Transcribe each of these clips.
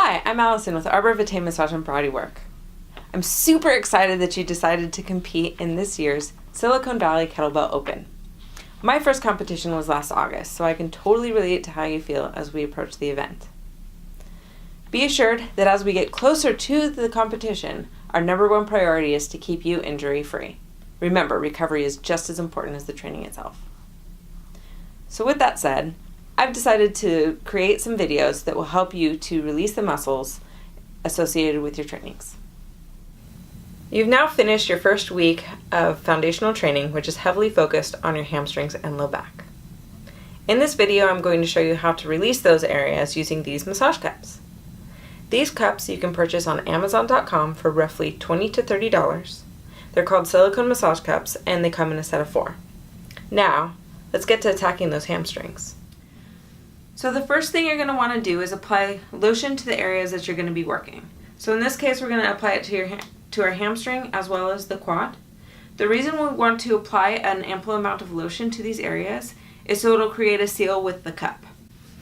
Hi, I'm Allison with Arbor Vitae Massage and Bodywork. I'm super excited that you decided to compete in this year's Silicon Valley Kettlebell Open. My first competition was last August, so I can totally relate to how you feel as we approach the event. Be assured that as we get closer to the competition, our number one priority is to keep you injury-free. Remember, recovery is just as important as the training itself. So with that said, I've decided to create some videos that will help you to release the muscles associated with your trainings. You've now finished your first week of foundational training, which is heavily focused on your hamstrings and low back. In this video, I'm going to show you how to release those areas using these massage cups. These cups you can purchase on Amazon.com for roughly $20 to $30. They're called silicone massage cups and they come in a set of 4. Now, let's get to attacking those hamstrings. So the first thing you're going to want to do is apply lotion to the areas that you're going to be working. So in this case, we're going to apply it to our hamstring as well as the quad. The reason we want to apply an ample amount of lotion to these areas is so it'll create a seal with the cup.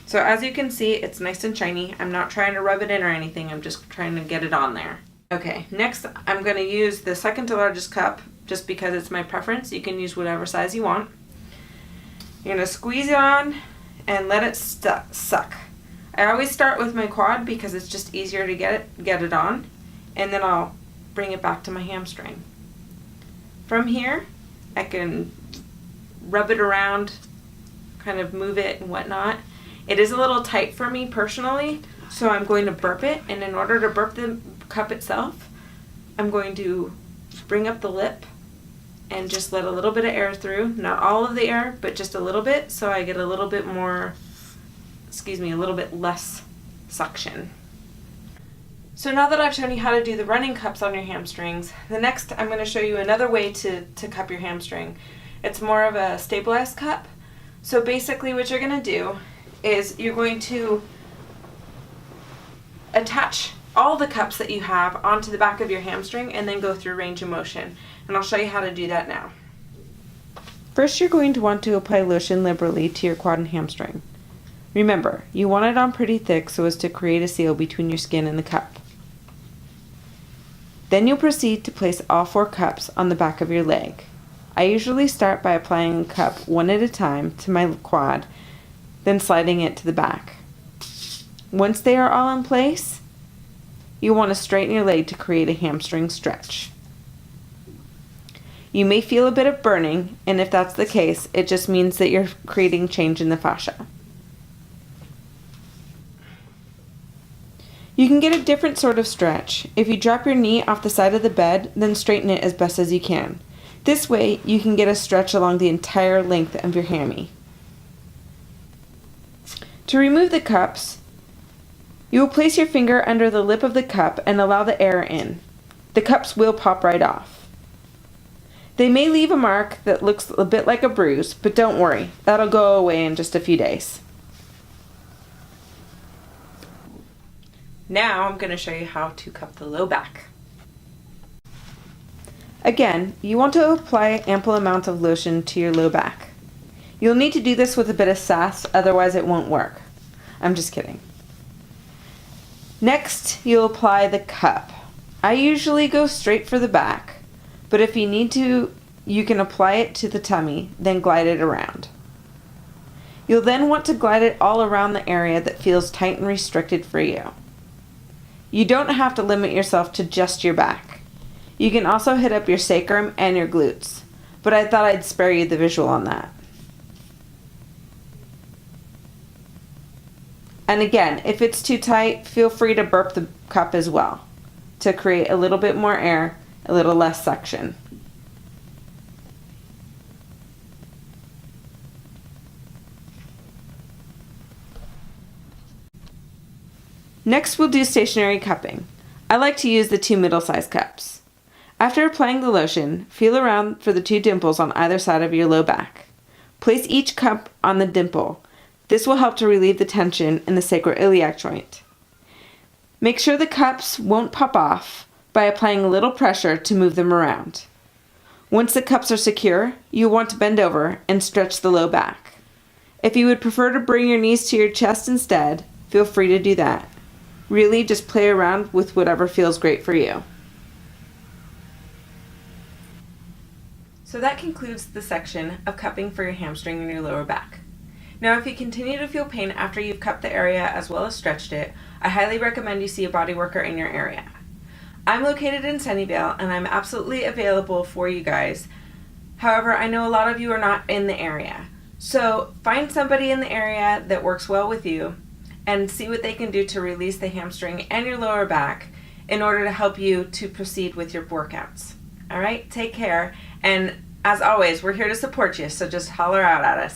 So as you can see, it's nice and shiny. I'm not trying to rub it in or anything, I'm just trying to get it on there. Okay, next I'm going to use the second to largest cup just because it's my preference. You can use whatever size you want. You're going to squeeze it on and let it suck. I always start with my quad because it's just easier to get it on, and then I'll bring it back to my hamstring. From here, I can rub it around, kind of move it and whatnot. It is a little tight for me personally, so I'm going to burp it, and in order to burp the cup itself, I'm going to bring up the lip and just let a little bit of air through. Not all of the air, but just a little bit, so I get a little bit more, a little bit less suction. So now that I've shown you how to do the running cups on your hamstrings, the next I'm going to show you another way to cup your hamstring. It's more of a stabilized cup. So basically what you're going to do is you're going to attach all the cups that you have onto the back of your hamstring and then go through range of motion. And I'll show you how to do that now. First, you're going to want to apply lotion liberally to your quad and hamstring. Remember, you want it on pretty thick so as to create a seal between your skin and the cup. Then you'll proceed to place all 4 cups on the back of your leg. I usually start by applying a cup one at a time to my quad, then sliding it to the back. Once they are all in place, you want to straighten your leg to create a hamstring stretch. You may feel a bit of burning, and if that's the case, it just means that you're creating change in the fascia. You can get a different sort of stretch. If you drop your knee off the side of the bed, then straighten it as best as you can. This way, you can get a stretch along the entire length of your hammy. To remove the cups, you will place your finger under the lip of the cup and allow the air in. The cups will pop right off. They may leave a mark that looks a bit like a bruise, but don't worry, that'll go away in just a few days. Now I'm going to show you how to cup the low back. Again, you want to apply ample amounts of lotion to your low back. You'll need to do this with a bit of sass, otherwise it won't work. I'm just kidding. Next, you'll apply the cup. I usually go straight for the back, but if you need to, you can apply it to the tummy, then glide it around. You'll then want to glide it all around the area that feels tight and restricted for you. You don't have to limit yourself to just your back. You can also hit up your sacrum and your glutes, but I thought I'd spare you the visual on that. And again, if it's too tight, feel free to burp the cup as well to create a little bit more air, a little less suction. Next, we'll do stationary cupping. I like to use the 2 middle-sized cups. After applying the lotion, feel around for the 2 dimples on either side of your low back. Place each cup on the dimple. This will help to relieve the tension in the sacroiliac joint. Make sure the cups won't pop off by applying a little pressure to move them around. Once the cups are secure, you'll want to bend over and stretch the low back. If you would prefer to bring your knees to your chest instead, feel free to do that. Really just play around with whatever feels great for you. So that concludes the section of cupping for your hamstring and your lower back. Now, if you continue to feel pain after you've cupped the area as well as stretched it, I highly recommend you see a body worker in your area. I'm located in Sunnyvale and I'm absolutely available for you guys. However, I know a lot of you are not in the area. So find somebody in the area that works well with you and see what they can do to release the hamstring and your lower back in order to help you to proceed with your workouts. All right, take care. And as always, we're here to support you, so just holler out at us.